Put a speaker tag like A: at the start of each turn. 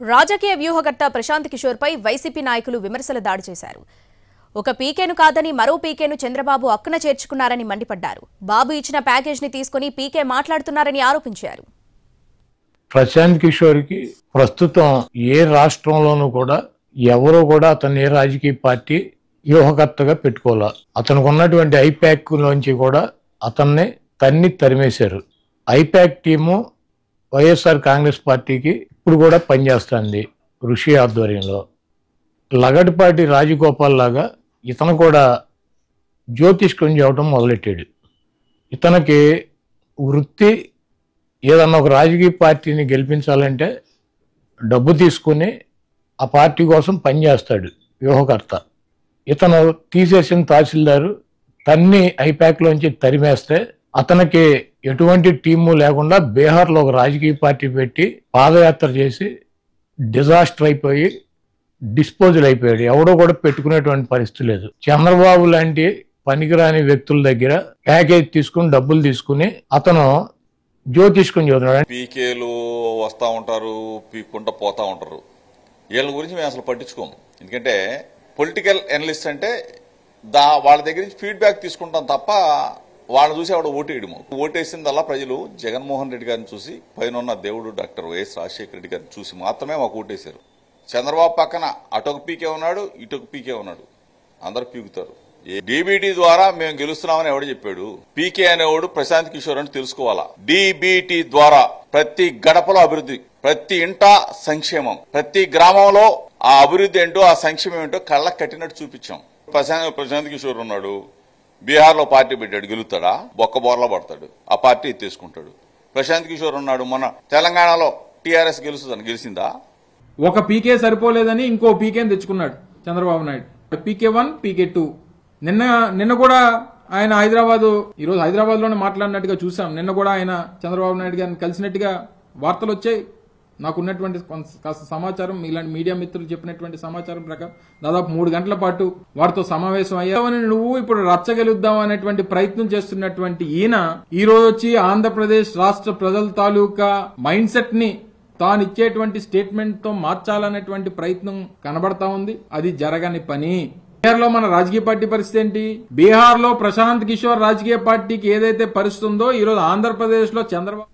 A: రాజకీయ వ్యూహకర్త ప్రశాంత్ కిషోర్ పై వైసీపీ నాయకులు విమర్శల దాడి చేశారు. ఒక పీకేను కాదని మరో పీకేను చంద్రబాబు అక్కున చేర్చుకున్నారని మండిపడ్డారు. బాబు ఇచ్చిన ప్యాకేజ్ ని తీసుకుని పీకే మాట్లాడుతున్నారని ఆరోపించారు.
B: ప్రశాంత్ కిషోర్ కి ప్రస్తుతం ఏ రాష్ట్రంలోనూ కూడా ఎవరూ కూడా అతన్ని ఏ రాజకీయ పార్టీ వ్యూహకర్తగా పెట్టుకోలే. అతనికి ఉన్నటువంటి ఐపాక్ లోంచి కూడా అతన్ని తరిమేశారు. ఐపాక్ టీము వైఎస్ఆర్ కాంగ్రెస్ పార్టీకి ఇప్పుడు కూడా పనిచేస్తుంది. ఋషి ఆధ్వర్యంలో లగడపాటి రాజగోపాల్ లాగా ఇతను కూడా జ్యోతిష్కం చేయడం మొదలెట్టాడు. ఇతనికి వృత్తి ఏదన్నా ఒక రాజకీయ పార్టీని గెలిపించాలంటే డబ్బు తీసుకుని ఆ పార్టీ కోసం పనిచేస్తాడు వ్యూహకర్త. ఇతను తీసేసిన తహసీల్దారు తన్ని ఐపాక్లోంచి తరిమేస్తే అతనికి ఎటువంటి టీము లేకుండా బీహార్లో ఒక రాజకీయ పార్టీ పెట్టి పాదయాత్ర చేసి డిజాస్టర్ అయిపోయి డిస్పోజల్ అయిపోయాడు. ఎవడో కూడా పెట్టుకునేటువంటి పరిస్థితి లేదు. చంద్రబాబు లాంటి పనికిరాని వ్యక్తుల దగ్గర ప్యాకేజ్ తీసుకుని డబ్బులు తీసుకుని అతను జ్యోతిష్కం చదువుతున్నాడు.
C: పీకేలు వస్తూ ఉంటారు, పీక్కుంటూ పోతూ ఉంటారు. వీళ్ళ గురించి మేము అసలు పట్టించుకోము. ఎందుకంటే పొలిటికల్ అనలిస్ట్ అంటే వాళ్ళ దగ్గర నుంచి ఫీడ్బ్యాక్ తీసుకుంటాం తప్ప వాళ్ళని చూసి ఆవిడ ఓటేయడము. ఓటేసిందల్లా ప్రజలు జగన్మోహన్ రెడ్డి గారిని చూసి, పైన ఉన్న దేవుడు డాక్టర్ వైఎస్ రాజశేఖర రెడ్డి గారిని చూసి మాత్రమే మాకు ఓటేశారు. చంద్రబాబు పక్కన అటొక పీకే ఉన్నాడు, ఇటొక పీకే ఉన్నాడు, అందరు పీకుతారు. డీబీటీ ద్వారా మేము గెలుస్తున్నామని ఎవడు చెప్పాడు? పీకే అనేవాడు ప్రశాంత్ కిషోర్ అని తెలుసుకోవాలా. డీబీటీ ద్వారా ప్రతి గడపలో అభివృద్ధి, ప్రతి ఇంట సంక్షేమం, ప్రతి గ్రామంలో ఆ అభివృద్ధి ఏంటో ఆ సంక్షేమం ఏంటో కళ్ళకు కట్టినట్టు చూపించాం. ప్రశాంత్ కిషోర్ ఉన్నాడు, బీహార్ లో పార్టీ పెట్టాడు, గెలుస్తాడా? బొక్క బోర్లా పడతాడు, ఆ పార్టీ తీసుకుంటాడు. ప్రశాంత్ కిషోర్ ఉన్నాడు, మొన్న తెలంగాణలో టీఆర్ఎస్ గెలుస్తుందని గెలిచిందా?
D: ఒక పీకే సరిపోలేదని ఇంకో పీకేని తెచ్చుకున్నాడు చంద్రబాబు నాయుడు. పీకే 1, పీకే 2. నిన్న కూడా ఆయన ఈరోజు హైదరాబాద్ లోనే మాట్లాడినట్టుగా చూసాం. నిన్న కూడా ఆయన చంద్రబాబు నాయుడు గారిని కలిసినట్టుగా వార్తలు వచ్చాయి. నాకున్నటువంటి కాస్త సమాచారం, ఇలాంటి మీడియా మిత్రులు చెప్పినటువంటి సమాచారం ప్రకారం దాదాపు 3 గంటల పాటు వారితో సమావేశం అయ్యావని, నువ్వు ఇప్పుడు రచ్చగలుద్దాం అనేటువంటి ప్రయత్నం చేస్తున్నటువంటి ఈయన ఈ రోజు వచ్చి ఆంధ్రప్రదేశ్ రాష్ట్ర ప్రజల తాలూకా మైండ్ సెట్ ని తాను ఇచ్చేటువంటి స్టేట్మెంట్ తో మార్చాలనేటువంటి ప్రయత్నం కనబడతా ఉంది. అది జరగని పని. బీహార్ లో మన రాజకీయ పార్టీ పరిస్థితి ఏంటి? బీహార్ లో ప్రశాంత్ కిషోర్ రాజకీయ పార్టీకి ఏదైతే పరిస్థితి ఉందో, ఈ రోజు ఆంధ్రప్రదేశ్ లో చంద్రబాబు